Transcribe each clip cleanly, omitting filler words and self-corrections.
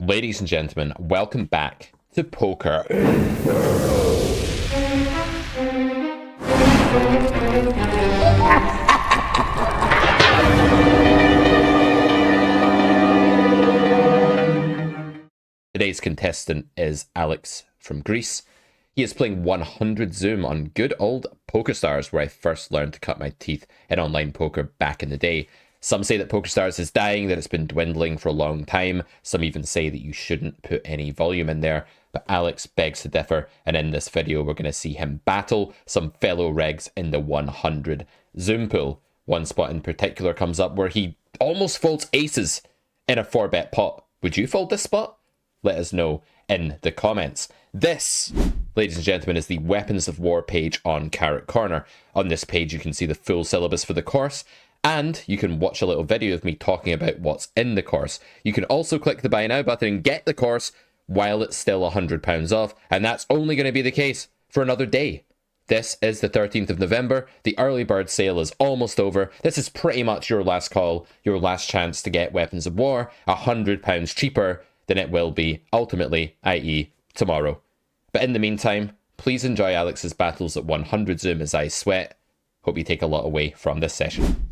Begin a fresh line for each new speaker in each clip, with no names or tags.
Ladies and gentlemen, welcome back to Poker. Today's contestant is Alex from Greece. He is playing 100 Zoom on good old PokerStars, where I first learned to cut my teeth in online poker back in the day. Some say that PokerStars is dying, that it's been dwindling for a long time. Some even say that you shouldn't put any volume in there. But Alex begs to differ, and in this video we're going to see him battle some fellow regs in the 100 Zoom pool. One spot in particular comes up where he almost folds aces in a 4-bet pot. Would you fold this spot? Let us know in the comments. This, ladies and gentlemen, is the Weapons of War page on Carrot Corner. On this page you can see the full syllabus for the course, and you can watch a little video of me talking about what's in the course. You can also click the buy now button and get the course while it's still £100 off, and that's only going to be the case for another day. This is the 13th of November. The early bird sale is almost over. This is pretty much your last call, your last chance to get Weapons of War £100 cheaper than it will be ultimately, i.e. tomorrow. But in the meantime, please enjoy Alex's battles at 100 Zoom as I sweat. Hope you take a lot away from this session.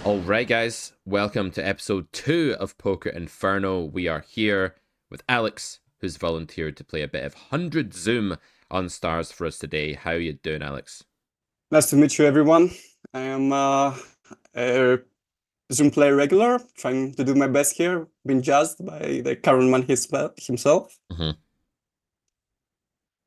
Alright guys, welcome to episode 2 of Poker Inferno. We are here with Alex, who's volunteered to play a bit of 100 Zoom on Stars for us today. How you doing, Alex?
Nice to meet you, everyone. I am a Zoom player regular, trying to do my best here, being judged by the current man himself.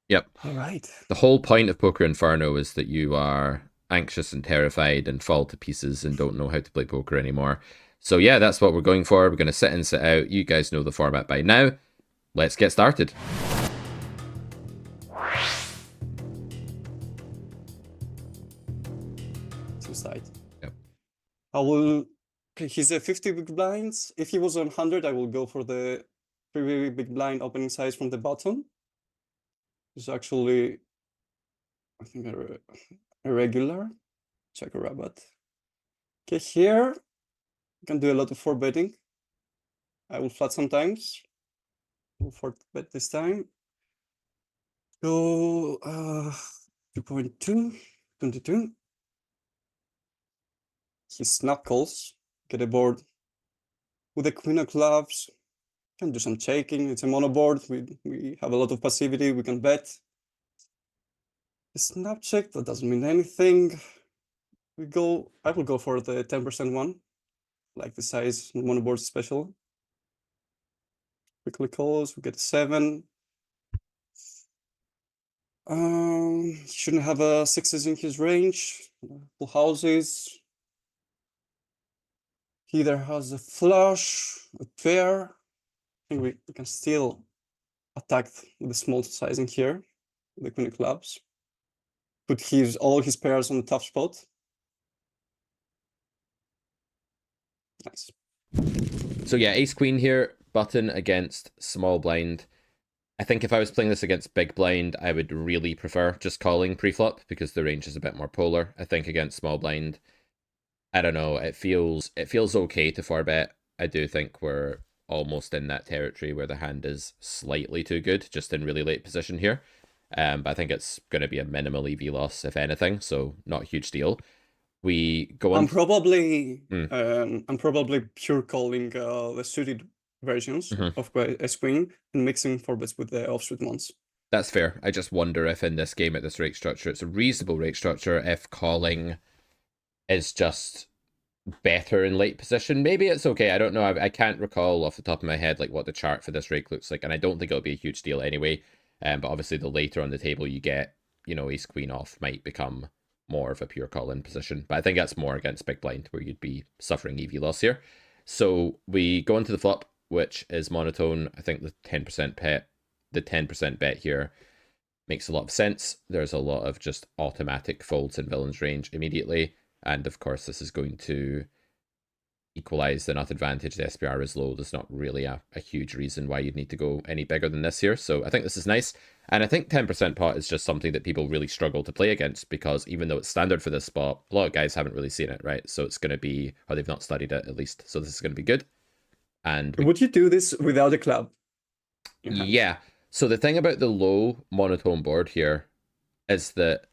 Yep.
All right.
The whole point of Poker Inferno is that you are anxious and terrified and fall to pieces and don't know how to play poker anymore. So yeah, that's what we're going for. We're going to sit in, sit out. You guys know the format by now. Let's get started.
Suicide.
Yep.
I will. He's a 50 big blinds. If he was 100, I will go for the 3 big blind opening size from the bottom. It's actually, I think, a regular. Check a rabbit. Okay, here you can do a lot of 4-betting. I will flat sometimes. We'll 4-bet this time. Go 2.2, 22. He snap calls, get a board with the queen of clubs. Can do some checking. It's a mono board. We have a lot of passivity. We can bet. The snap check, that doesn't mean anything. I will go for the 10% one, like the size mono board special. Quickly calls, we get a 7. He shouldn't have a 6s in his range. Full houses. He either has a flush, a pair. I think we can still attack with the small sizing here, with the queen of clubs. Put all his pairs on the tough spot. Nice.
So yeah, ace queen here, button against small blind. I think if I was playing this against big blind, I would really prefer just calling pre-flop because the range is a bit more polar. I think against small blind, I don't know, it feels okay to 4-bet. I do think we're almost in that territory where the hand is slightly too good, just in really late position here. But I think it's going to be a minimal EV loss, if anything, so not a huge deal. We go on.
I'm probably pure calling the suited versions of Ace Queen and mixing 4-bets with the offsuit ones.
That's fair. I just wonder if in this game at this rate structure, it's a reasonable rate structure, if calling is just better in late position. Maybe it's okay. I don't know. I can't recall off the top of my head like what the chart for this rake looks like, and I don't think it'll be a huge deal anyway. But obviously the later on the table you get, you know, ace queen off might become more of a pure call-in position. But I think that's more against big blind where you'd be suffering EV loss here. So we go into the flop, which is monotone. I think the 10% bet here makes a lot of sense. There's a lot of just automatic folds in villain's range immediately. And of course, this is going to equalize the nut advantage. The SPR is low. There's not really a huge reason why you'd need to go any bigger than this here. So I think this is nice. And I think 10% pot is just something that people really struggle to play against, because even though it's standard for this spot, a lot of guys haven't really seen it, right? So it's going to be, or they've not studied it at least. So this is going to be good. And
Would you do this without a club in hand?
yeah. So the thing about the low monotone board here is that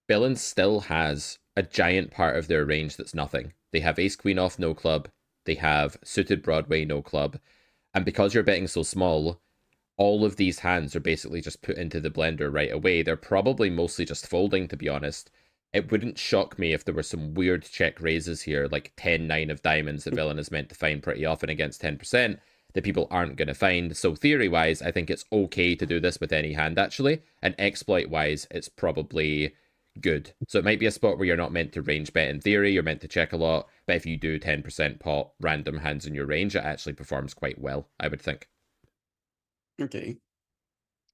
villain still has a giant part of their range that's nothing. They have ace queen off, no club. They have suited Broadway, no club. And because you're betting so small, all of these hands are basically just put into the blender right away. They're probably mostly just folding, to be honest. It wouldn't shock me if there were some weird check raises here, like 10-9 of diamonds that villain is meant to find pretty often against 10%, that people aren't going to find. So theory-wise, I think it's okay to do this with any hand, actually. And exploit-wise, it's probably good. So it might be a spot where you're not meant to range bet in theory, you're meant to check a lot, but if you do 10% pot random hands in your range, it actually performs quite well, I would think.
Okay.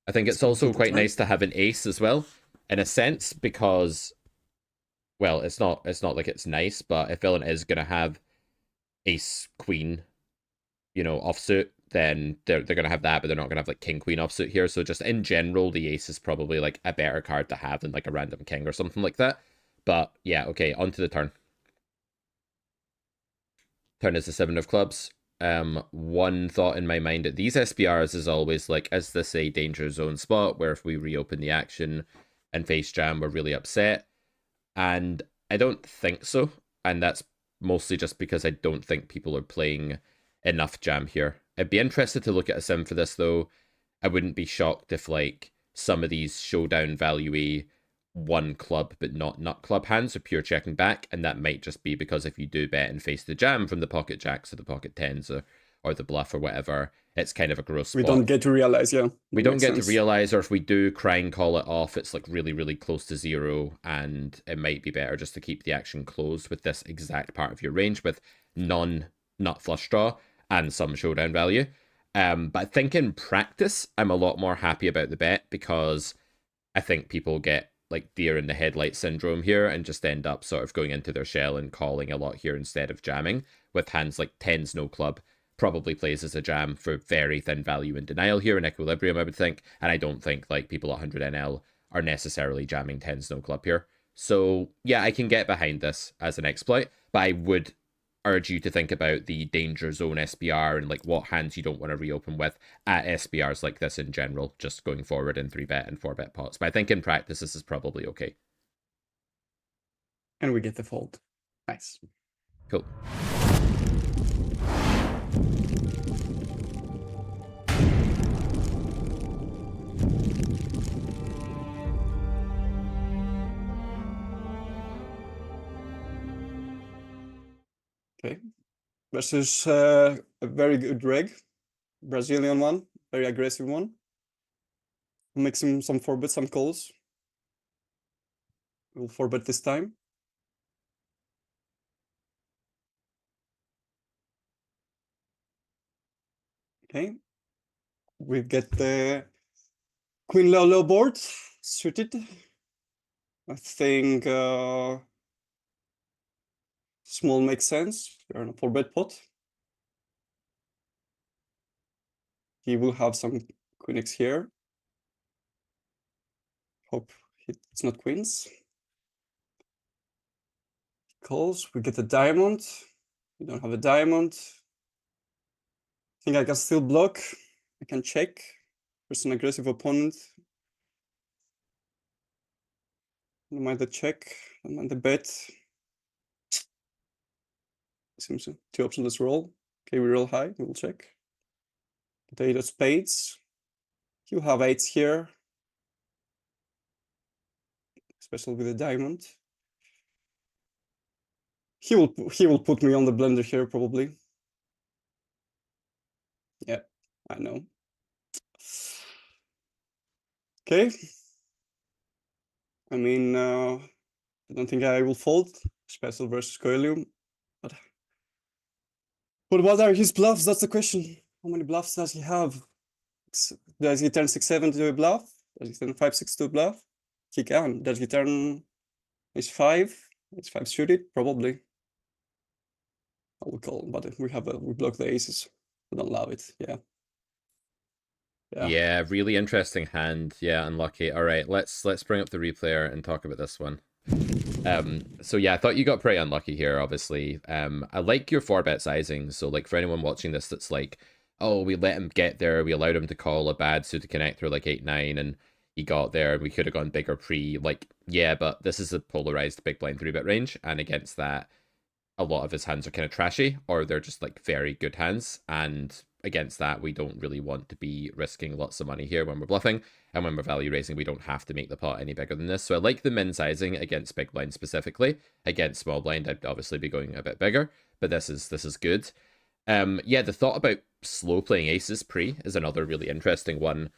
I think it's also quite nice to have an ace as well, in a sense, because, well, it's not like it's nice, but if villain is going to have ace queen, offsuit, then they're going to have that, but they're not going to have like king queen offsuit here. So just in general, the ace is probably like a better card to have than like a random king or something like that. But yeah, okay, on to the turn. Turn is the 7 of clubs. One thought in my mind at these SPRs is always like, is this a danger zone spot where if we reopen the action and face jam, we're really upset? And I don't think so. And that's mostly just because I don't think people are playing enough jam here. I'd be interested to look at a sim for this though. I wouldn't be shocked if like some of these showdown value one club but not nut club hands are pure checking back, and that might just be because if you do bet and face the jam from the pocket jacks or the pocket tens or the bluff or whatever, it's kind of a gross spot.
We don't get to realize, yeah.
We don't get to realize, or if we do cry and call it off, it's like really, really close to zero, and it might be better just to keep the action closed with this exact part of your range with non-nut flush draw and some showdown value. But I think in practice, I'm a lot more happy about the bet, because I think people get like deer in the headlight syndrome here and just end up sort of going into their shell and calling a lot here instead of jamming, with hands like tens no club probably plays as a jam for very thin value and denial here in equilibrium, I would think. And I don't think like people at 100 NL are necessarily jamming tens no club here. So yeah, I can get behind this as an exploit, but I would urge you to think about the danger zone SPR and like what hands you don't want to reopen with at SPRs like this in general, just going forward in 3-bet and 4-bet pots. But I think in practice, this is probably okay.
And we get the fold. Nice.
Cool.
Okay. Versus a very good reg. Brazilian one. Very aggressive one. Mixing some 4-bet, some calls. We'll 4-bet this time. Okay. We get the queen low board suited. I think small makes sense. We're on a 4-bet pot. He will have some queen X here. Hope it's not queens. Calls. We get a diamond. We don't have a diamond. I think I can still block. I can check. There's an aggressive opponent. Don't mind the check. Don't mind the bet. Seems two options. Roll. Okay, we roll high. We will check. The 8 of spades. You have 8s here, especially with the diamond. He will put me on the blender here probably. Yeah, I know. Okay. I mean, I don't think I will fold. Special versus Coelium. But what are his bluffs? That's the question. How many bluffs does he have? Does he turn 6-7 to a bluff? Does he turn 5-6 to a bluff? He can. Does he turn Ace 5? Ace 5 suited? Probably. I will call, but we block the aces. I don't love it. Yeah.
Yeah, really interesting hand. Yeah, unlucky. All right, let's bring up the replayer and talk about this one. So yeah, I thought you got pretty unlucky here, obviously. I like your 4-bet sizing. So like for anyone watching this that's like, oh, we let him get there, we allowed him to call a bad suited connector like 8-9, and he got there, and we could have gone bigger pre. Like, yeah, but this is a polarized big blind 3-bet range, and against that, a lot of his hands are kind of trashy, or they're just like very good hands. And against that, we don't really want to be risking lots of money here when we're bluffing. And when we're value raising, we don't have to make the pot any bigger than this. So I like the min sizing against big blind specifically. Against small blind, I'd obviously be going a bit bigger, but this is good. Yeah, the thought about slow playing aces pre is another really interesting one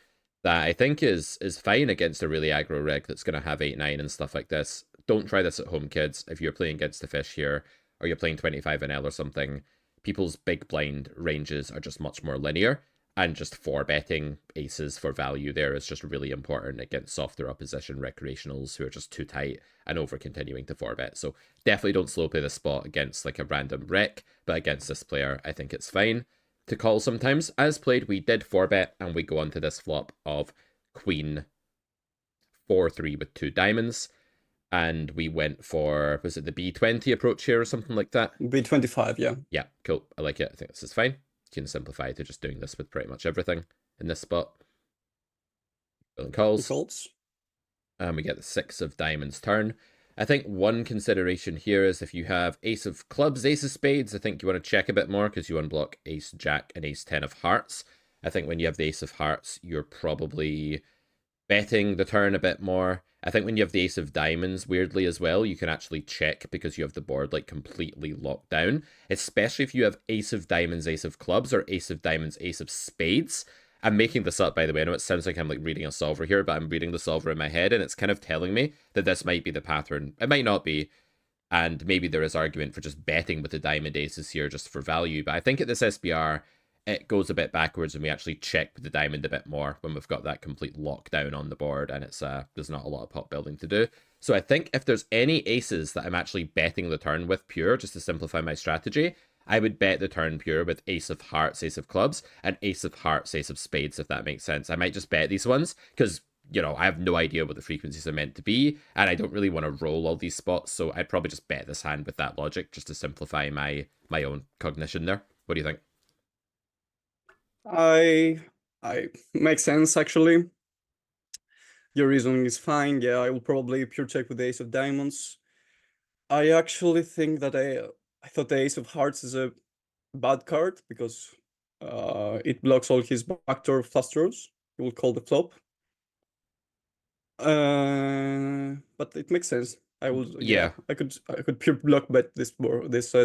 that I think is fine against a really aggro reg that's going to have 8-9 and stuff like this. Don't try this at home, kids. If you're playing against the fish here, or you're playing 25 NL or something, people's big blind ranges are just much more linear, and just 4-betting aces for value there is just really important against softer opposition recreationals who are just too tight and over continuing to 4-bet. So definitely don't slow play this spot against like a random rec, but against this player, I think it's fine to call sometimes. As played, we did 4-bet, and we go on to this flop of queen 4-3 with 2 diamonds. And we went for, was it the B20 approach here or something like that?
B25, yeah.
Yeah, cool. I like it. I think this is fine. You can simplify to just doing this with pretty much everything in this spot. Building calls.
Calls.
And we get the 6 of diamonds turn. I think one consideration here is if you have ace of clubs, ace of spades, I think you want to check a bit more because you unblock ace jack and ace 10 of hearts. I think when you have the ace of hearts, you're probably betting the turn a bit more. I think when you have the ace of diamonds, weirdly as well, you can actually check because you have the board like completely locked down, especially if you have ace of diamonds, ace of clubs, or ace of diamonds, ace of spades. I'm making this up, by the way. I know it sounds like I'm like reading a solver here, but I'm reading the solver in my head, and it's kind of telling me that this might be the pattern. It might not be, and maybe there is argument for just betting with the diamond aces here just for value, but I think at this SBR, it goes a bit backwards and we actually check with the diamond a bit more when we've got that complete lockdown on the board and it's there's not a lot of pot building to do. So I think if there's any aces that I'm actually betting the turn with pure, just to simplify my strategy, I would bet the turn pure with ace of hearts, ace of clubs, and ace of hearts, ace of spades, if that makes sense. I might just bet these ones because, you know, I have no idea what the frequencies are meant to be, and I don't really want to roll all these spots, so I'd probably just bet this hand with that logic just to simplify my own cognition there. What do you think?
I makes sense actually. Your reasoning is fine. Yeah, I will probably pure check with the ace of diamonds. I actually think that I thought the ace of hearts is a bad card because it blocks all his backdoor flush draws. He will call the flop. But it makes sense. I will. Yeah, I could pure block bet this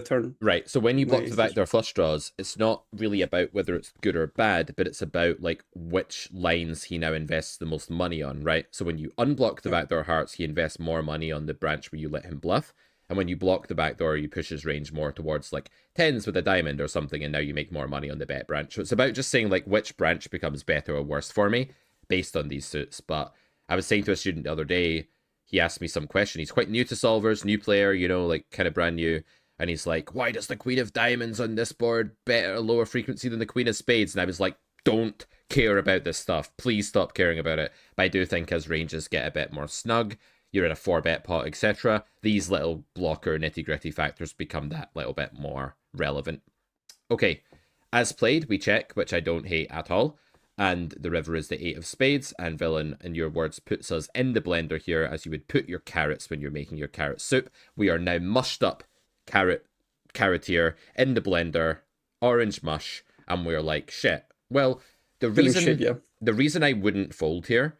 turn.
Right. So when you block the
Nice.
backdoor flush draws, it's not really about whether it's good or bad, but it's about like which lines he now invests the most money on, right? So when you unblock the
Yeah.
backdoor hearts, he invests more money on the branch where you let him bluff. And when you block the backdoor, you push his range more towards like tens with a diamond or something, and now you make more money on the bet branch. So it's about just saying like which branch becomes better or worse for me based on these suits. But I was saying to a student the other day, he asked me some question. He's quite new to solvers, new player, you know, like kind of brand new. And he's like, why does the queen of diamonds on this board bet at a lower frequency than the queen of spades? And I was like, don't care about this stuff. Please stop caring about it. But I do think as ranges get a bit more snug, you're in a 4-bet pot, etc., these little blocker nitty-gritty factors become that little bit more relevant. Okay, as played, we check, which I don't hate at all. And the river is the 8 of spades, and villain, in your words, puts us in the blender here as you would put your carrots when you're making your carrot soup. We are now mushed up carrotier in the blender, orange mush, and we're like, shit. Well, the reason I wouldn't fold here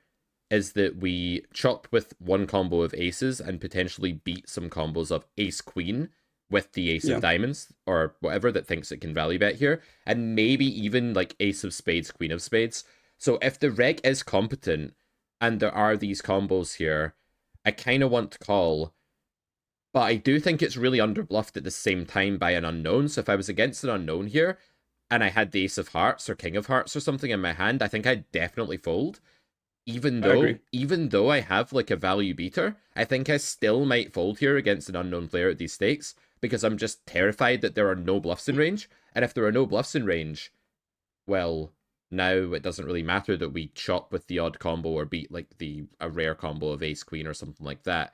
is that we chop with one combo of aces and potentially beat some combos of ace queen with the ace of diamonds or whatever that thinks it can value bet here, and maybe even like ace of spades, queen of spades. So if the reg is competent and there are these combos here, I kind of want to call, but I do think it's really underbluffed at the same time by an unknown. So if I was against an unknown here and I had the ace of hearts or king of hearts or something in my hand, I think I'd definitely fold. Even though I have like a value beater, I think I still might fold here against an unknown player at these stakes. because I'm just terrified that there are no bluffs in range. And if there are no bluffs in range, well, now it doesn't really matter that we chop with the odd combo or beat like a rare combo of ace queen or something like that.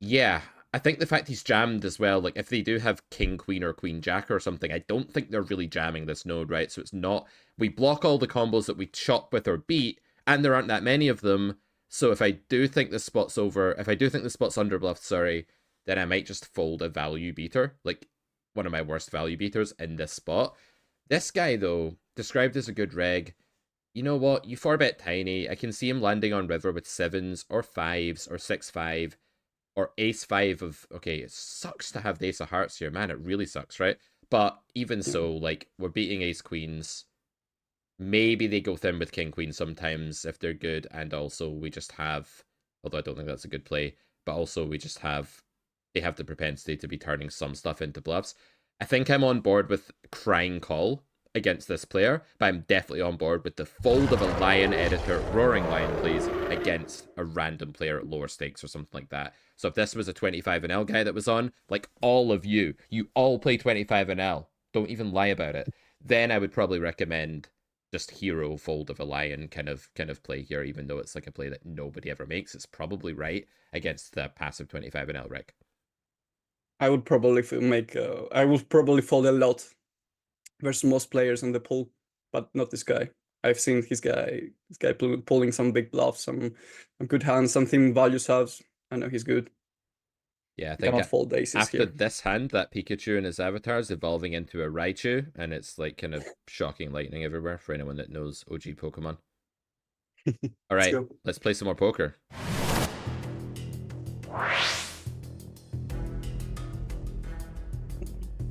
Yeah, I think the fact he's jammed as well, like if they do have king queen or queen jack or something, I don't think they're really jamming this node, right? So it's not, we block all the combos that we chop with or beat, and there aren't that many of them. So if I do think this spot's over, if I do think the spot's underbluffed, sorry, then I might just fold a value beater, like one of my worst value beaters in this spot. This guy, though, described as a good reg. You know what? You 4-bet tiny. I can see him landing on river with 7s or 5s or 6-5 or ace-5 of... Okay, it sucks to have the ace of hearts here. Man, it really sucks, right? But even so, like, we're beating ace-queens. Maybe they go thin with king-queen sometimes if they're good. And also we just have... Although I don't think that's a good play. But also we just have... They have the propensity to be turning some stuff into bluffs. I think I'm on board with crying call against this player, but I'm definitely on board with the fold of a lion editor, roaring lion, please, against a random player at lower stakes or something like that. So if this was a 25NL guy that was on, like all of you all play 25NL, don't even lie about it, then I would probably recommend just hero fold of a lion kind of play here, even though it's like a play that nobody ever makes. It's probably right against the passive 25NL rec.
I would probably I would probably fold a lot versus most players in the pool, but not this guy. I've seen this guy pulling some big bluffs, some good hands, something value subs. I know he's good.
Yeah, I
You
think
cannot fold aces
after
here.
this hand, that Pikachu and his avatar is evolving into a Raichu, and it's like kind of shocking lightning everywhere for anyone that knows OG Pokemon. All
Let's
right,
go.
let's play some more poker.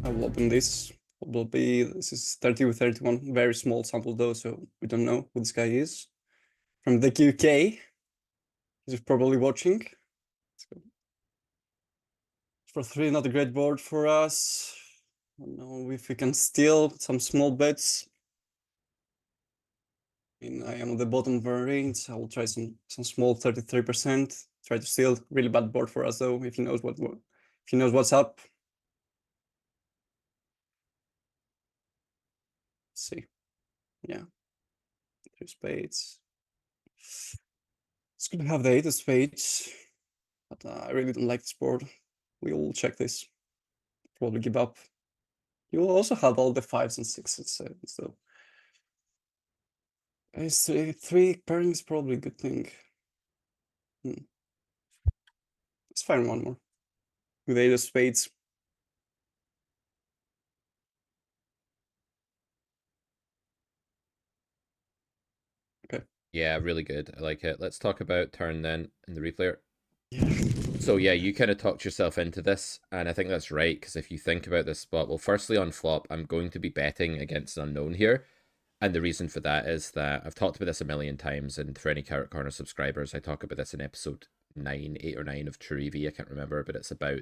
I will open this. This is 30 with 31, very small sample though, so we don't know who this guy is. From the UK, he's probably watching. Let's go. For 3, not a great board for us. I don't know if we can steal some small bets. I mean, I am on the bottom of our range. I will try some small 33%. Try to steal. Really bad board for us though, if he knows what's up. Let's see. Yeah. 3 spades. It's good to have the 8 of spades, but I really don't like this board. We will check this. Probably give up. You will also have all the 5s and 6s, so ace 3 pairing is probably a good thing. Let's find one more with 8 of spades. Okay.
Yeah, really good. I like it. Let's talk about turn then in the replayer.
Yeah.
So yeah, you kind of talked yourself into this, and I think that's right, because if you think about this spot, well, firstly on flop, I'm going to be betting against an unknown here. And the reason for that is that I've talked about this a million times, and for any Carrot Corner subscribers, I talk about this in episode 8 or 9 of True EV, I can't remember, but it's about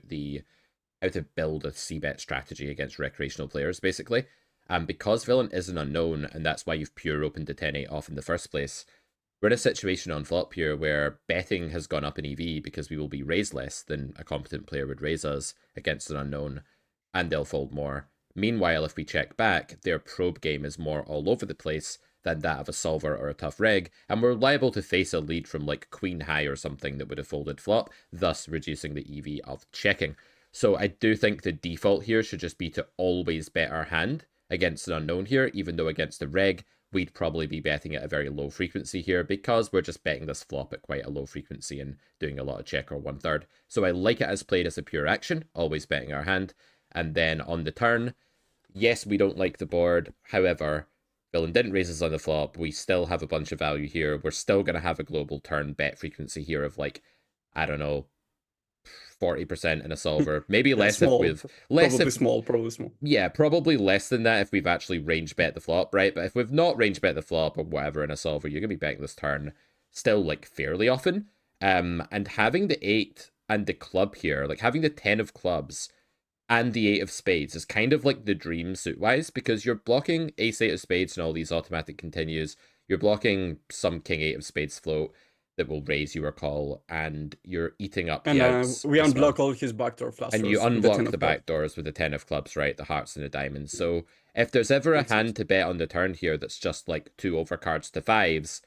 how to build a c-bet strategy against recreational players, basically. And because villain is an unknown, and that's why you've pure opened to 10-8 off in the first place, we're in a situation on flop here where betting has gone up in EV because we will be raised less than a competent player would raise us against an unknown, and they'll fold more. Meanwhile, if we check back, their probe game is more all over the place than that of a solver or a tough reg, and we're liable to face a lead from like queen high or something that would have folded flop, thus reducing the EV of checking. So I do think the default here should just be to always bet our hand against an unknown here, even though against the reg, we'd probably be betting at a very low frequency here because we're just betting this flop at quite a low frequency and doing a lot of check or 1/3. So I like it as played as a pure action, always betting our hand. And then on the turn, yes, we don't like the board. However, villain didn't raise us on the flop. We still have a bunch of value here. We're still going to have a global turn bet frequency here of like, I don't know, 40% in a solver. Maybe
Yeah,
less
small.
if we've... Less
Probably
if...
small, probably small.
Yeah, probably less than that if we've actually range bet the flop, right? But if we've not range bet the flop or whatever in a solver, you're going to be betting this turn still like fairly often. And having the 8 and the club here, like having the 10 of clubs and the 8 of spades is kind of like the dream suit-wise, because you're blocking ace 8 of spades and all these automatic continues. You're blocking some king 8 of spades float. that will raise your call, and you're eating up the
And
outs
we
as well.
unblock all his backdoor
And you
flushers with the 10
unblock the
of clubs.
back doors with the 10 of clubs, right? The hearts and the diamonds. So if there's ever a
Makes sense.
hand to bet on the turn here that's just like 2 overcards to 5s,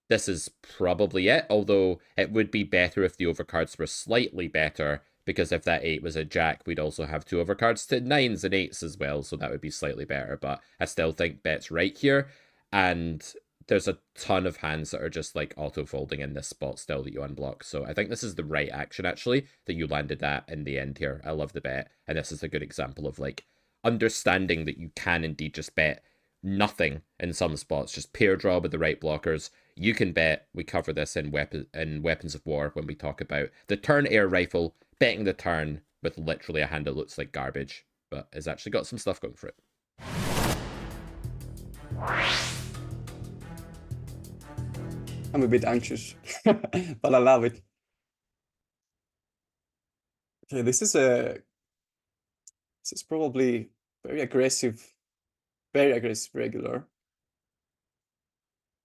this is probably it. Although it would be better if the overcards were slightly better, because if that 8 was a jack, we'd also have 2 overcards to 9s and 8s as well. So that would be slightly better. But I still think bet's right here. And there's a ton of hands that are just like auto folding in this spot still that you unblock. So I think this is the right action actually that you landed at in the end here. I love the bet. And this is a good example of like understanding that you can indeed just bet nothing in some spots, just pair draw with the right blockers. You can bet. We cover this in Weapons of War when we talk about the turn air rifle, betting the turn with literally a hand that looks like garbage, but has actually got some stuff going for it.
I'm a bit anxious, but I love it. Okay, this is probably very aggressive regular.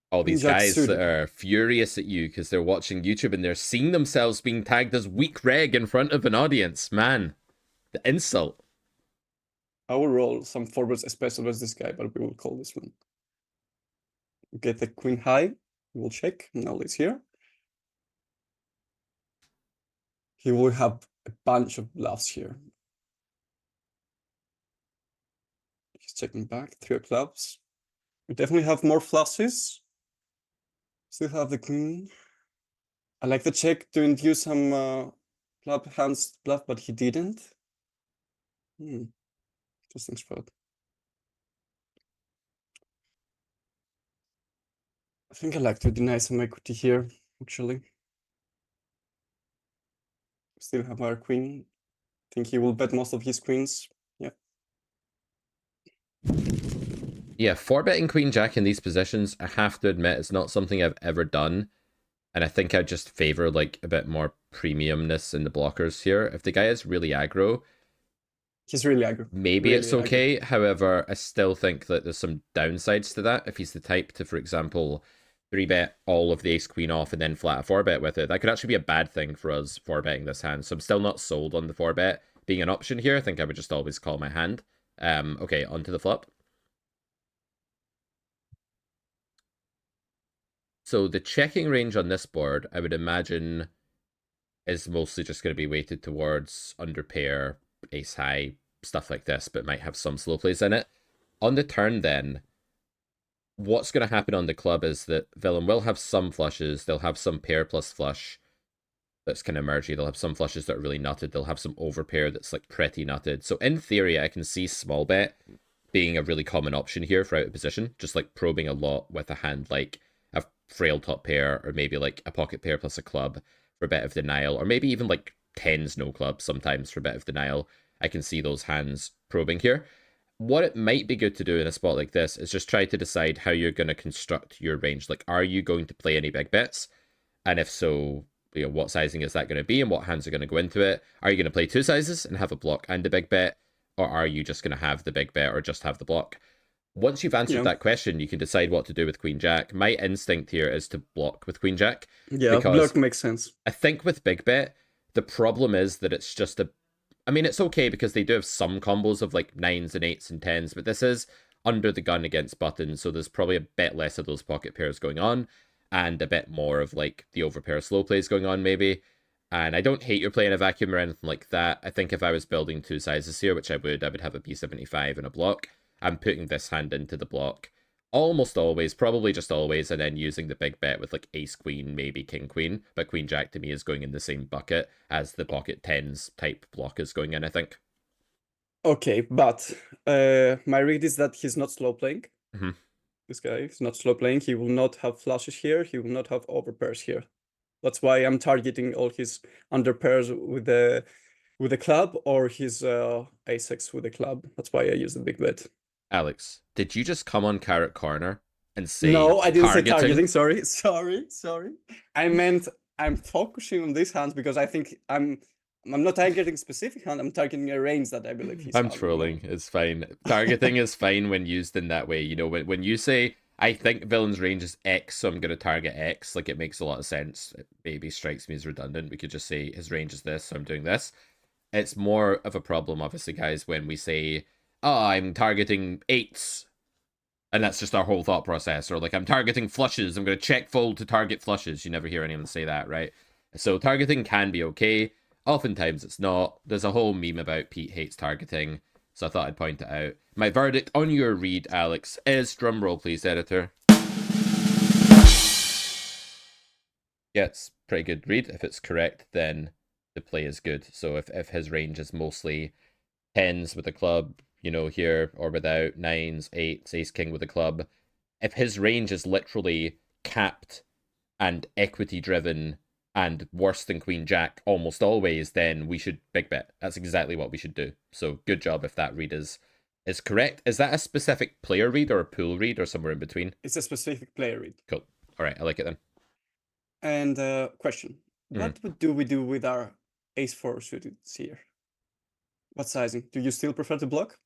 All these
Jack
guys that
suited.
are furious at you because they're watching YouTube and they're seeing themselves being tagged as weak reg in front of an audience. Man, the insult.
I will roll some forwards, especially as this guy, but we will call this one. Get the queen high. We will check. Now it's here. He will have a bunch of bluffs here. He's checking back. 3 of clubs. We definitely have more flushes. Still have the queen. I like the check to induce some club hands bluff, but he didn't. Interesting spot. I think I like to deny some equity here, actually. Still have our queen. I think he will bet most of his queens. Yeah.
Yeah, 4-betting Queen Jack in these positions, I have to admit, it's not something I've ever done. And I think I just favor like a bit more premiumness in the blockers here. If the guy is really aggro,
He's really aggro.
maybe
Really
it's okay. However, I still think that there's some downsides to that. If he's the type to, for example, 3-bet all of the ace queen off and then flat a 4-bet with it, that could actually be a bad thing for us 4-betting this hand. So I'm still not sold on the 4-bet being an option here. I think I would just always call my hand. Okay, onto the flop. So the checking range on this board, I would imagine, is mostly just going to be weighted towards under pair, ace high, stuff like this, but might have some slow plays in it. On the turn then, what's going to happen on the club is that villain will have some flushes, they'll have some pair plus flush that's kind of mergy, they'll have some flushes that are really nutted, they'll have some overpair that's like pretty nutted. So in theory, I can see small bet being a really common option here for out of position, just like probing a lot with a hand like a frail top pair, or maybe like a pocket pair plus a club for a bit of denial, or maybe even like tens no club sometimes for a bit of denial. I can see those hands probing here. What it might be good to do in a spot like this is just try to decide how you're going to construct your range. Like, are you going to play any big bets? And if so, what sizing is that going to be and what hands are going to go into it? Are you going to play 2 sizes and have a block and a big bet? Or are you just going to have the big bet or just have the block? Once you've answered that question, you can decide what to do with Queen Jack. My instinct here is to block with Queen Jack.
Yeah, block makes sense.
I think with big bet, the problem is that it's just I mean, it's okay because they do have some combos of like 9s and 8s and 10s, but this is under the gun against buttons, so there's probably a bit less of those pocket pairs going on, and a bit more of like the overpair slow plays going on maybe. And I don't hate you're playing a vacuum or anything like that. I think if I was building 2 sizes here, which I would have a B75 and a block. I'm putting this hand into the block almost always, probably just always, and then using the big bet with like ace queen, maybe king queen. But queen jack to me is going in the same bucket as the pocket tens type block is going in, I think.
Okay, but my read is that he's not slow playing.
Mm-hmm.
This guy is not slow playing. He will not have flushes here. He will not have overpairs here. That's why I'm targeting all his underpairs with the club or his ace-x with the club. That's why I use the big bet.
Alex, did you just come on Carrot Corner and say
no? I didn't
targeting?
say targeting. Sorry. I meant I'm focusing on these hands because I think I'm not targeting specific hand. I'm targeting a range that I believe he's.
I'm trolling. It's fine. Targeting is fine when used in that way. You know, when you say I think villain's range is X, so I'm going to target X. Like, it makes a lot of sense. It maybe strikes me as redundant. We could just say his range is this, so I'm doing this. It's more of a problem, obviously, guys, when we say, oh, I'm targeting eights. And that's just our whole thought process. Or like, I'm targeting flushes. I'm going to check fold to target flushes. You never hear anyone say that, right? So targeting can be okay. Oftentimes it's not. There's a whole meme about Pete hates targeting. So I thought I'd point it out. My verdict on your read, Alex, is, drumroll please, editor. Yeah, it's pretty good read. If it's correct, then the play is good. So if his range is mostly tens with a club, you know, here, or without, nines, eights, ace king with a club, if his range is literally capped and equity driven and worse than queen jack almost always, then we should big bet. That's exactly what we should do. So good job if that read is correct. Is that a specific player read or a pool read or somewhere in between?
It's a specific player read.
Cool. All right, I like it then.
And question: what do we do with our ace-4 suited here? What sizing? Do you still prefer to block?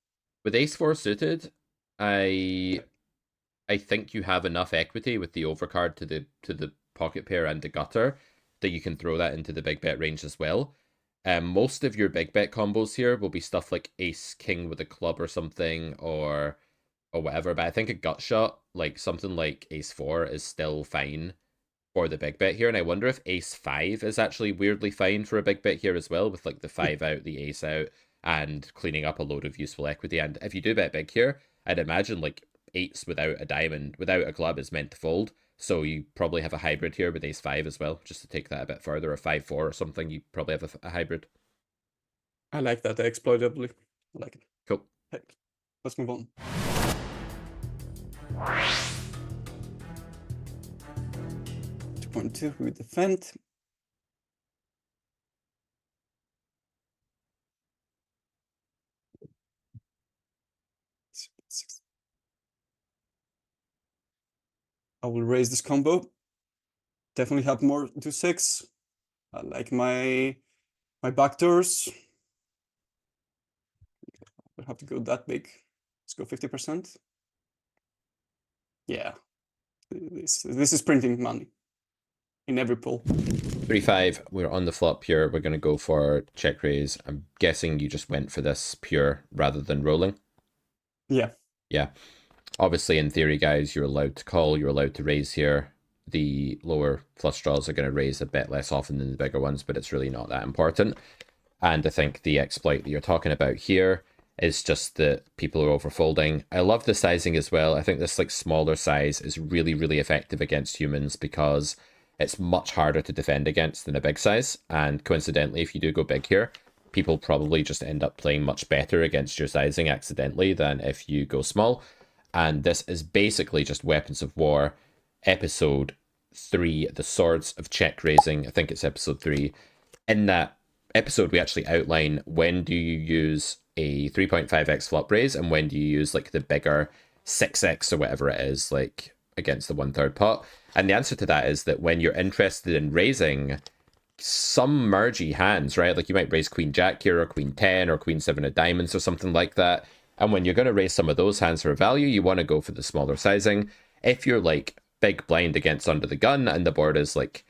With ace-4 suited, I think you have enough equity with the overcard to the pocket pair and the gutter that you can throw that into the big bet range as well. Most of your big bet combos here will be stuff like ace king with a club or something, or whatever. But I think a gut shot, like something like ace 4, is still fine for the big bet here. And I wonder if ace 5 is actually weirdly fine for a big bet here as well, with like the 5 out, the ace out, and cleaning up a load of useful equity. And if you do bet big here, I'd imagine like eights without a diamond, without a club, is meant to fold. So you probably have a hybrid here with ace 5 as well, just to take that a bit further, or 5-4 or something. You probably have a hybrid.
I like that, exploitably. I like it.
Cool.
Okay, let's move on. 2.2, we defend. I will raise this combo. Definitely have more to 6. I like my backdoors. We'll have to go that big. Let's go 50%. Yeah, this is printing money in every pull.
3-5. We're on the flop here. We're going to go for check raise. I'm guessing you just went for this pure rather than rolling.
Yeah.
Yeah. Obviously, in theory, guys, you're allowed to call. You're allowed to raise here. The lower flush draws are going to raise a bit less often than the bigger ones, but it's really not that important. And I think the exploit that you're talking about here is just that people are overfolding. I love the sizing as well. I think this like smaller size is really, really effective against humans because it's much harder to defend against than a big size. And coincidentally, if you do go big here, people probably just end up playing much better against your sizing accidentally than if you go small. And this is basically just Weapons of War, episode 3, The Swords of Check Raising. I think it's episode 3. In that episode, we actually outline when do you use a 3.5x flop raise and when do you use like the bigger 6x or whatever it is, like against the 1/3 pot. And the answer to that is that when you're interested in raising some mergy hands, right? Like you might raise Queen Jack here or Queen 10 or Queen 7 of diamonds or something like that. And when you're going to raise some of those hands for value, you want to go for the smaller sizing. If you're like big blind against under the gun and the board is like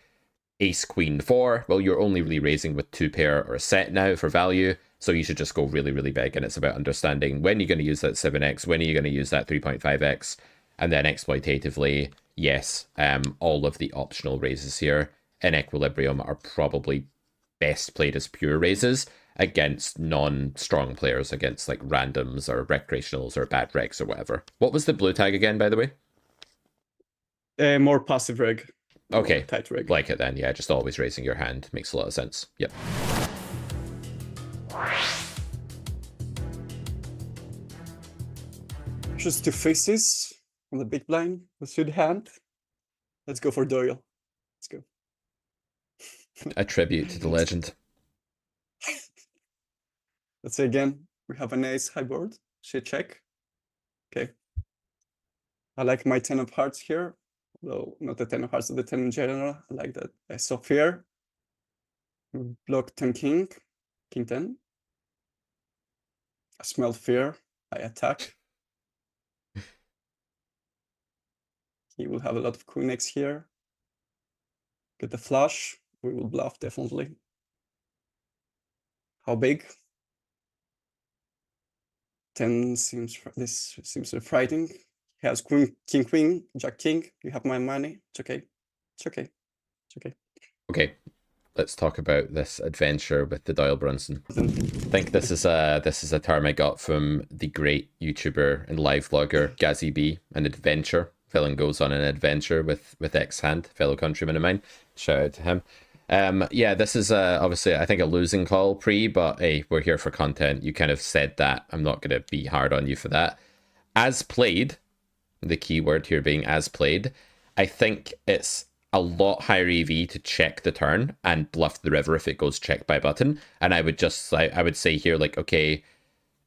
ace queen 4, well, you're only really raising with 2 pair or a set now for value. So you should just go really, really big. And it's about understanding when you're going to use that 7x, when are you going to use that 3.5x, and then exploitatively, yes, all of the optional raises here in Equilibrium are probably best played as pure raises against non-strong players, against like randoms or recreationals or bad regs or whatever. What was the blue tag again, by the way?
More passive reg.
Okay,
tight reg.
like it then. Yeah, just always raising your hand makes a lot of sense. Yep.
Just 2 faces on the big blind. Let's shoot hand. Let's go for Doyle. Let's go.
A tribute to the legend.
Let's say again, we have an ace high board. Shit check. Okay. I like my 10 of hearts here. Though not the 10 of hearts, but the 10 in general. I like that. I saw fear. Block 10 king. King 10. I smell fear. I attack. He will have a lot of queen X here. Get the flush. We will bluff definitely. How big? 10 seems this seems frightening. He has queen, king, queen, jack, king. You have my money. It's okay. It's okay. It's okay.
Okay, let's talk about this adventure with the Doyle Brunson. I think this is a term I got from the great YouTuber and live vlogger Gazzy B. An adventure. Villain goes on an adventure with X-Hand, fellow countryman of mine. Shout out to him. Yeah, this is obviously, I think, a losing call pre, but hey, we're here for content. You kind of said that. I'm not going to be hard on you for that. As played, the key word here being as played, I think it's a lot higher EV to check the turn and bluff the river if it goes check by button. And I would say here, like, okay,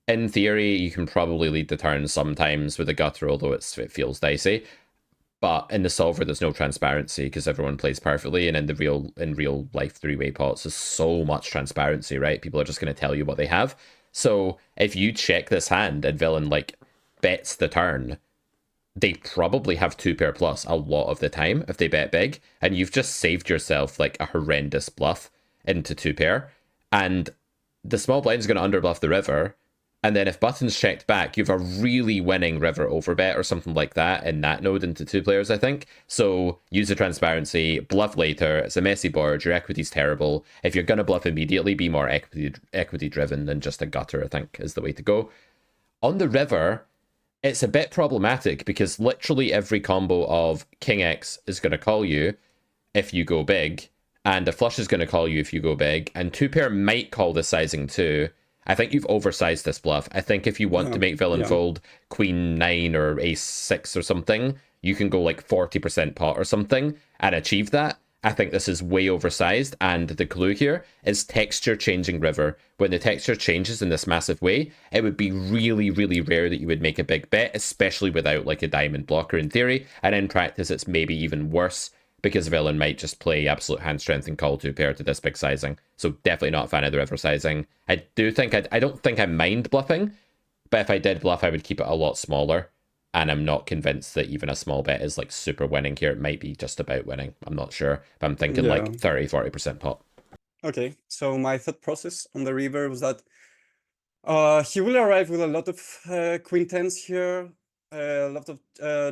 in theory, you can probably lead the turn sometimes with a gutter, although it feels dicey. But in the solver, there's no transparency because everyone plays perfectly, and in real life 3-way pots, there's so much transparency, right? People are just going to tell you what they have. So if you check this hand and villain like bets the turn, they probably have 2-pair plus a lot of the time if they bet big, and you've just saved yourself like a horrendous bluff into 2-pair, and the small blind is going to underbluff the river. And then if button's checked back, you have a really winning river overbet or something like that in that node into 2 players, I think. So use the transparency, bluff later. It's a messy board. Your equity's terrible. If you're going to bluff immediately, be more equity driven than just a gutter, I think, is the way to go. On the river, it's a bit problematic because literally every combo of King X is going to call you if you go big, and the flush is going to call you if you go big, and 2-pair might call the sizing too. I think you've oversized this bluff. I think if you want to make villain fold queen 9 or ace 6 or something, you can go like 40% pot or something and achieve that. I think this is way oversized, and the clue here is texture changing river. When the texture changes in this massive way, it would be really, really rare that you would make a big bet, especially without like a diamond blocker in theory, and in practice it's maybe even worse because villain might just play absolute hand strength and call 2-pair to this big sizing. So definitely not a fan of the river sizing. I don't think I mind bluffing, but if I did bluff, I would keep it a lot smaller. And I'm not convinced that even a small bet is like super winning here. It might be just about winning. I'm not sure, but I'm thinking like 30-40% pot.
Okay, so my thought process on the river was that he will arrive with a lot of queen 10s here, a lot of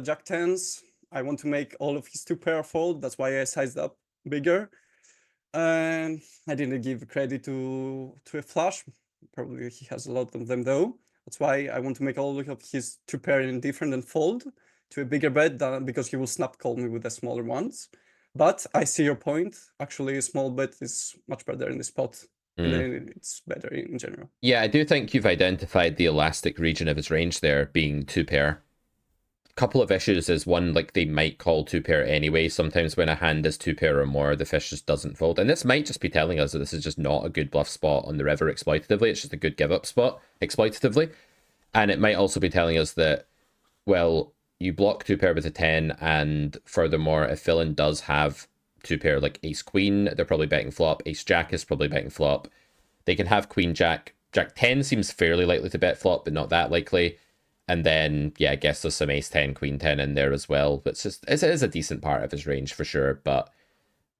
jack 10s. I want to make all of his 2-pair fold. That's why I sized up bigger. And I didn't give credit to a flush. Probably he has a lot of them though. That's why I want to make all of his 2-pair indifferent and fold to a bigger bet than because he will snap call me with the smaller ones. But I see your point. Actually, a small bet is much better in this spot. And then it's better in general.
Yeah, I do think you've identified the elastic region of his range there being 2-pair. Couple of issues is one, like they might call 2-pair anyway. Sometimes when a hand is 2-pair or more, the fish just doesn't fold. And this might just be telling us that this is just not a good bluff spot on the river exploitatively. It's just a good give up spot exploitatively. And it might also be telling us that, well, you block 2-pair with a 10, and furthermore, if villain does have 2-pair like ace queen, they're probably betting flop. Ace jack is probably betting flop. They can have queen jack. Jack 10 seems fairly likely to bet flop, but not that likely. And then, yeah, I guess there's some ace 10, queen 10 in there as well. But it is a decent part of his range for sure. But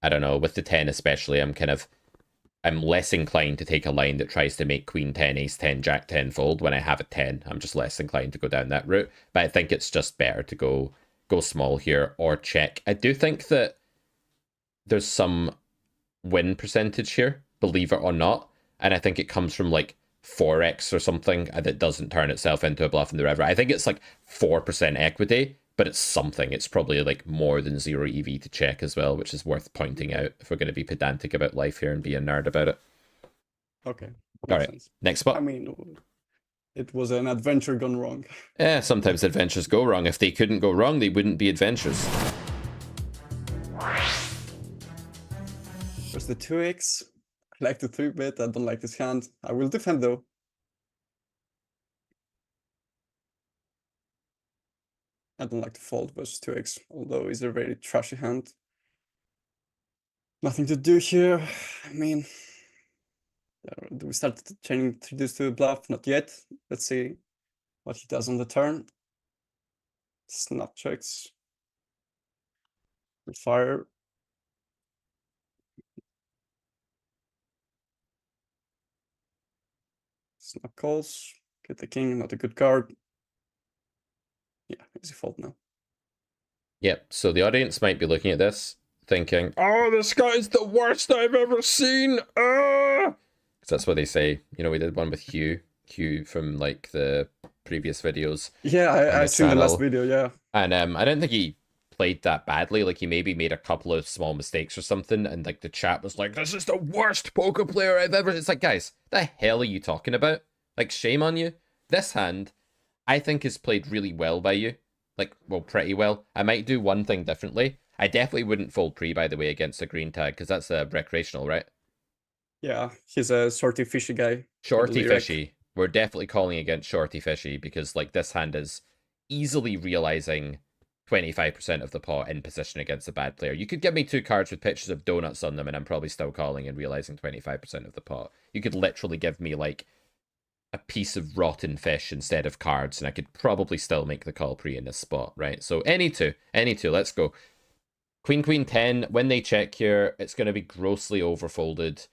I don't know, with the 10 especially, I'm less inclined to take a line that tries to make queen 10, ace 10, jack 10 fold when I have a 10. I'm just less inclined to go down that route. But I think it's just better to go small here or check. I do think that there's some win percentage here, believe it or not. And I think it comes from like 4x or something that doesn't turn itself into a bluff in the river. I think it's like 4% equity, but it's something. It's probably like more than 0 EV to check as well, which is worth pointing out if we're going to be pedantic about life here and be a nerd about it.
Okay.
All right,
Sense.
next spot.
I mean, it was an adventure gone wrong.
Yeah, sometimes adventures go wrong. If they couldn't go wrong, they wouldn't be adventures.
There's the 2x. I like the 3-bet. I don't like this hand. I will defend though. I don't like to fold versus 2x, although it's a very trashy hand. Nothing to do here. I mean, do we start changing this to a bluff? Not yet. Let's see what he does on the turn. Snap checks. Fire. Snap calls. Get the king, not a good card. Yeah, easy fold now.
Yep, so the audience might be looking at this thinking, oh, this guy's the worst I've ever seen. Because that's what they say. You know, we did one with Hugh from like the previous videos
Yeah,
on
I
the
seen the last
channel.
video, yeah.
And I don't think he played that badly. Like, he maybe made a couple of small mistakes or something, and like the chat was like, this is the worst poker player I've ever. It's like, guys, the hell are you talking about? Like, shame on you. This hand, I think, is played really well by you. Like, well, pretty well. I might do one thing differently. I definitely wouldn't fold pre, by the way, against a green tag, because that's a recreational, right?
Yeah, he's a sorty fishy guy.
Shorty
Probably rec.
fishy. We're definitely calling against shorty fishy, because like this hand is easily realizing 25% of the pot in position against a bad player. You could give me two cards with pictures of donuts on them and I'm probably still calling and realizing 25% of the pot. You could literally give me like a piece of rotten fish instead of cards and I could probably still make the call pre in this spot, right? So any two, let's go. Queen, queen 10, when they check here, it's going to be grossly overfolded.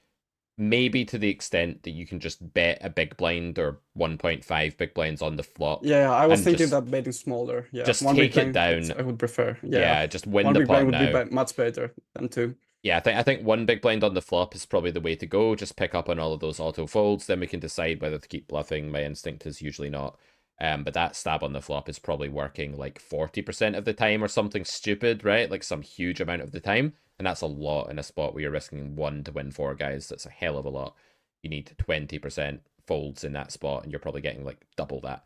Maybe to the extent that you can just bet a big blind or 1.5 big blinds on the flop.
Yeah, I was
and
thinking
just,
that betting smaller. Yeah,
just
one big
take it
blind
down.
I would prefer.
Yeah, just win
one
the
big
pot
blind would
now.
be much better than two.
Yeah, I think one big blind on the flop is probably the way to go. Just pick up on all of those auto folds, then we can decide whether to keep bluffing. My instinct is usually not. But that stab on the flop is probably working like 40% of the time or something stupid, right? Like some huge amount of the time. And that's a lot in a spot where you're risking 1 to win 4, guys. That's a hell of a lot. You need 20% folds in that spot, and you're probably getting like double that.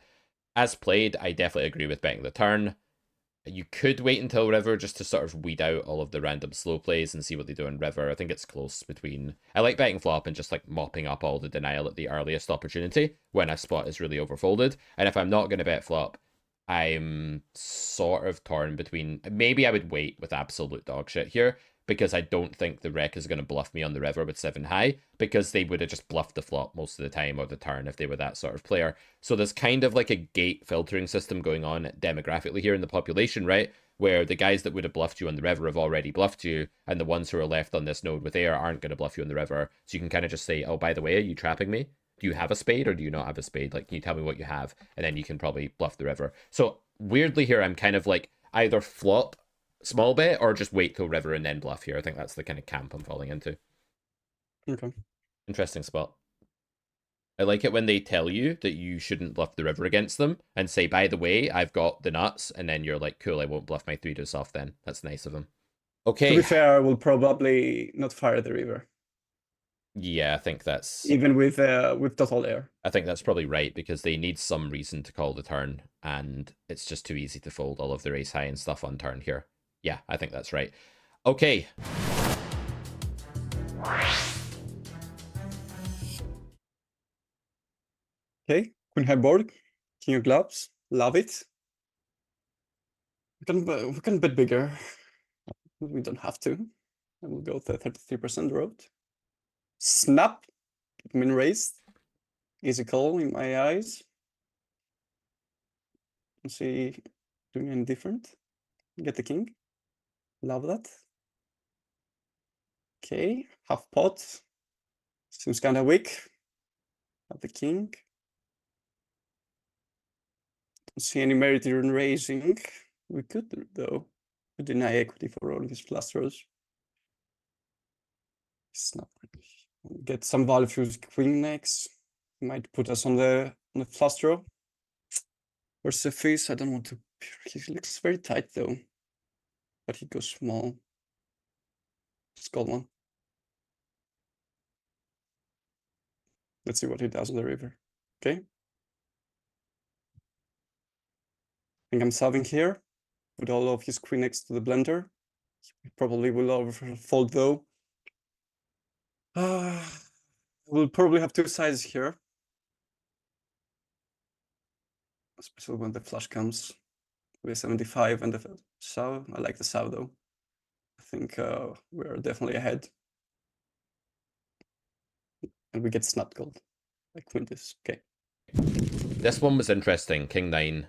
As played, I definitely agree with betting the turn. You could wait until river just to sort of weed out all of the random slow plays and see what they do in river. I think it's close between. I like betting flop and just like mopping up all the denial at the earliest opportunity when a spot is really overfolded. And if I'm not going to bet flop, I'm sort of torn between. Maybe I would wait with absolute dog shit here because I don't think the rec is going to bluff me on the river with 7 high because they would have just bluffed the flop most of the time or the turn if they were that sort of player. So there's kind of like a gate filtering system going on demographically here in the population, right? Where the guys that would have bluffed you on the river have already bluffed you, and the ones who are left on this node with air aren't going to bluff you on the river. So you can kind of just say, oh, by the way, are you trapping me? Do you have a spade or do you not have a spade? Like, can you tell me what you have? And then you can probably bluff the river. So weirdly here, I'm kind of like either flop small bet or just wait till river and then bluff here. I think that's the kind of camp I'm falling into.
Okay.
Interesting spot. I like it when they tell you that you shouldn't bluff the river against them and say, by the way, I've got the nuts. And then you're like, cool, I won't bluff my 3 deuce off then. That's nice of them. Okay.
To be fair, I will probably not fire the river.
Yeah, I think that's
even with total air.
I think that's probably right because they need some reason to call the turn, and it's just too easy to fold all of their ace high and stuff on turn here. Yeah, I think that's right. Okay.
Okay, queen high board, king of clubs, love it. We can bet bigger. We don't have to. I will go the 33% road. Snap, min raised. Easy call in my eyes. Don't see doing any different. Get the king. Love that. Okay, half pot. Seems kind of weak. Have the king. Don't see any merit in raising. We could, though, deny equity for all these flush draws. Snap. Get some value for queen next. Might put us on the flush draw. Where's the face? I don't want to. He looks very tight though, but he goes small. Just call one. Let's see what he does on the river. Okay. I think I'm solving here with all of his queen next to the blender. He probably will overfold though. We'll probably have two sides here. Especially when the flush comes with 75 and the shove. I like the shove though. I think we're definitely ahead. And we get snap gold. Like Quintus. Okay.
This one was interesting. King 9.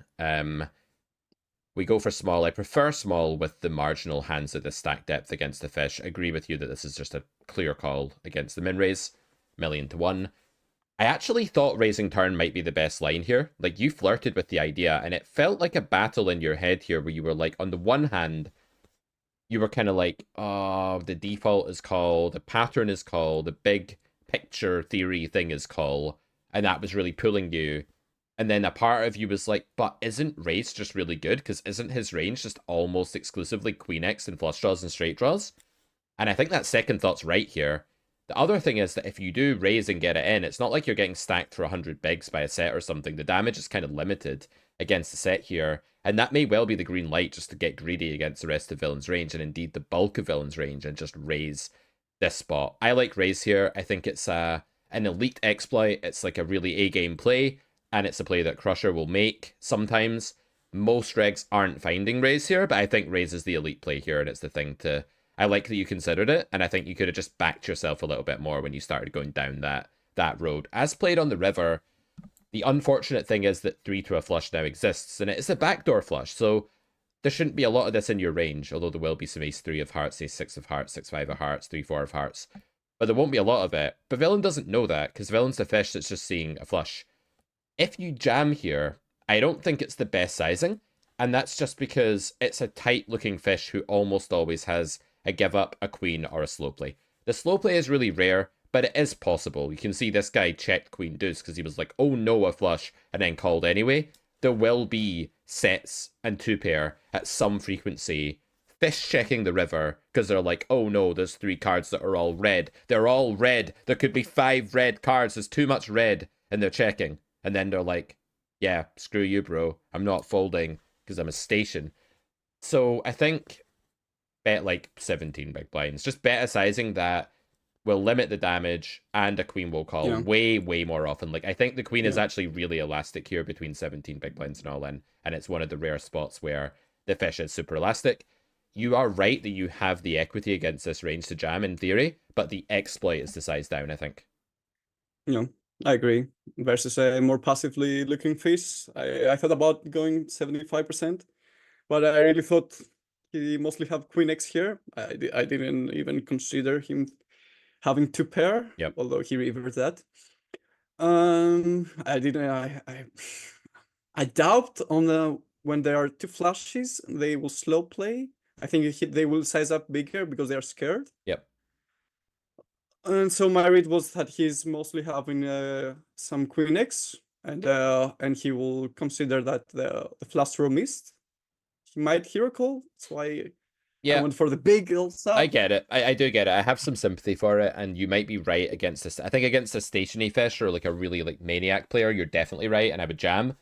We go for small. I prefer small with the marginal hands of the stack depth against the fish. I agree with you that this is just a clear call against the min raise. 1,000,000 to 1. I actually thought raising turn might be the best line here. Like, you flirted with the idea, and it felt like a battle in your head here where you were like, on the one hand, you were kind of like, oh, the default is call, the pattern is call, the big picture theory thing is call, and that was really pulling you. And then a part of you was like, but isn't race just really good? Because isn't his range just almost exclusively queen X and flush draws and straight draws? And I think that second thought's right here. The other thing is that if you do raise and get it in, it's not like you're getting stacked for 100 bigs by a set or something. The damage is kind of limited against the set here. And that may well be the green light just to get greedy against the rest of Villain's range, and indeed the bulk of Villain's range, and just raise this spot. I like raise here. I think it's an elite exploit. It's like a really A-game play, and it's a play that Crusher will make sometimes. Most regs aren't finding raise here, but I think raise is the elite play here, and it's the thing to... I like that you considered it, and I think you could have just backed yourself a little bit more when you started going down that road. As played on the river, the unfortunate thing is that 3 to a flush now exists, and it is a backdoor flush, so there shouldn't be a lot of this in your range, although there will be some ace 3 of hearts, ace 6 of hearts, 6 5 of hearts, 3 4 of hearts. But there won't be a lot of it. But Villain doesn't know that, because Villain's the fish that's just seeing a flush. If you jam here, I don't think it's the best sizing, and that's just because it's a tight-looking fish who almost always has a give up, a queen, or a slow play. The slow play is really rare, but it is possible. You can see this guy checked queen deuce because he was like, oh no, a flush, and then called anyway. There will be sets and 2-pair at some frequency fish checking the river because they're like, oh no, there's 3 cards that are all red. They're all red. There could be 5 red cards. There's too much red, and they're checking. And then they're like, yeah, screw you, bro. I'm not folding because I'm a station. So I think bet like 17 big blinds. Just beta sizing that will limit the damage, and a queen will call way, way more often. Like, I think the queen is actually really elastic here between 17 big blinds and all in, and it's one of the rare spots where the fish is super elastic. You are right that you have the equity against this range to jam in theory, but the exploit is the size down, I think.
Yeah, I agree. Versus a more passively looking fish, I thought about going 75%, but I really thought he mostly have queen X here. I didn't even consider him having 2-pair, although he reversed that. I didn't. I doubt on the when there are 2 flushes, they will slow play. I think they will size up bigger because they are scared.
Yep.
And so my read was that he's mostly having some queen X, and he will consider that the flush draw missed. He might hero call. That's why I went for the big sub.
I get it. I do get it. I have some sympathy for it, and you might be right against this. I think against a stationary fish or like a really like maniac player, you're definitely right, and I would jam.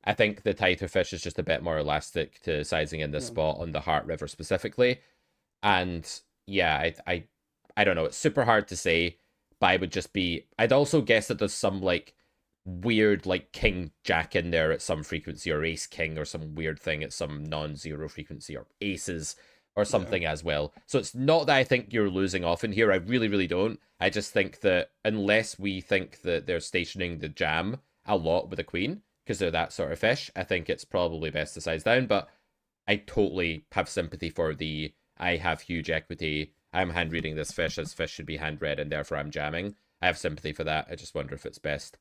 I think the tighter fish is just a bit more elastic to sizing in this spot on the Heart River specifically. And yeah, I don't know. It's super hard to say, but I would just be... I'd also guess that there's some like weird like king jack in there at some frequency, or ace king or some weird thing at some non-zero frequency, or aces or something as well. So it's not that I think you're losing often here. I really, really don't. I just think that unless we think that they're stationing the jam a lot with a queen, because they're that sort of fish, I think it's probably best to size down. But I totally have sympathy for the, I have huge equity, I'm hand reading this fish, as fish should be hand read, and therefore I'm jamming. I have sympathy for that. I just wonder if it's best.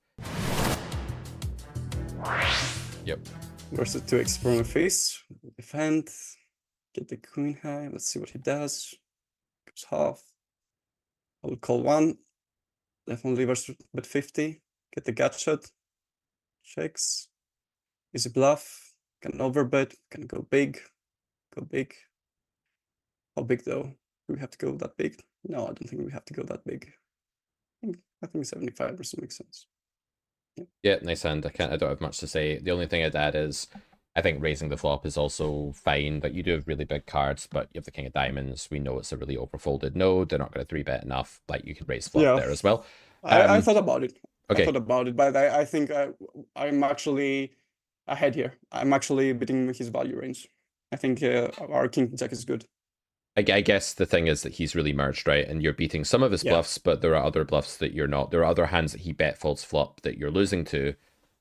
Yep.
Versus 2x from a face. Defend. Get the queen high. Let's see what he does. Goes half. I will call 1. Definitely versus bet 50. Get the gut shot. Checks. Easy bluff. Can overbet. Can go big. Go big. How big though? Do we have to go that big? No, I don't think we have to go that big. I think 75% makes sense.
Yeah, nice hand. I don't have much to say. The only thing I'd add is I think raising the flop is also fine. Like, you do have really big cards, but you have the king of diamonds. We know it's a really overfolded node. They're not going to 3-bet enough. Like, you can raise flop there as well.
I thought about it.
Okay.
I thought about it, but I think I'm actually ahead here. I'm actually beating his value range. I think our king jack is good.
I guess the thing is that he's really merged, right? And you're beating some of his bluffs, but there are other bluffs that you're not. There are other hands that he bet folds flop that you're losing to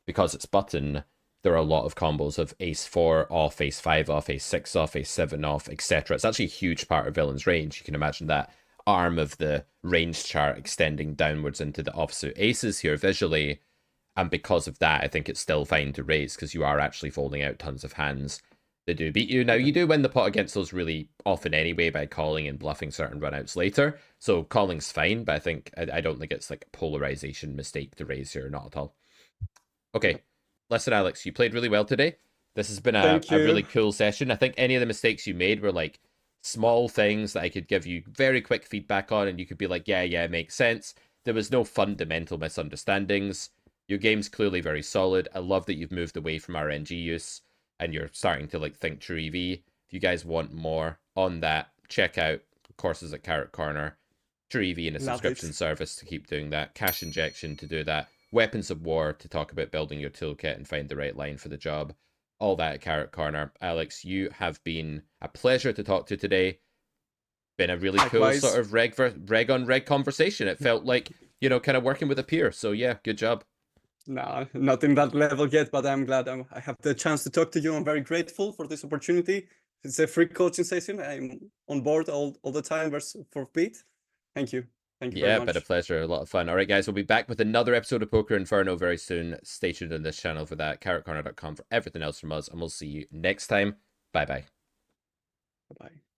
because it's button. there are a lot of combos of ace 4 off, ace 5 off, ace 6 off, ace 7 off, etc. It's actually a huge part of villain's range. You can imagine that arm of the range chart extending downwards into the offsuit aces here visually. And because of that, I think it's still fine to raise because you are actually folding out tons of hands that do beat you. Now, you do win the pot against those really often anyway by calling and bluffing certain runouts later. So calling's fine, but I don't think it's like a polarization mistake to raise here, not at all. Okay, listen, Alex, you played really well today. This has been a
Thank you.
really cool session. I think any of the mistakes you made were like small things that I could give you very quick feedback on, and you could be like, yeah, makes sense. There was no fundamental misunderstandings. Your game's clearly very solid. I love that you've moved away from RNG use and you're starting to like think true EV. If you guys want more on that, check out courses at Carrot Corner, True EV and a subscription service to keep doing that, cash injection to do that, weapons of war to talk about building your toolkit and find the right line for the job. All that at Carrot Corner. Alex, you have been a pleasure to talk to today. Been a really cool sort of reg on reg conversation. It felt like, kind of working with a peer. So yeah, good job.
No, not in that level yet, but I'm glad I have the chance to talk to you. I'm very grateful for this opportunity. It's a free coaching session. I'm on board all the time for Pete. Thank you. Thank you very much.
Yeah, been a pleasure. A lot of fun. All right, guys, we'll be back with another episode of Poker Inferno very soon. Stay tuned on this channel for that. CarrotCorner.com for everything else from us, and we'll see you next time. Bye-bye.
Bye-bye.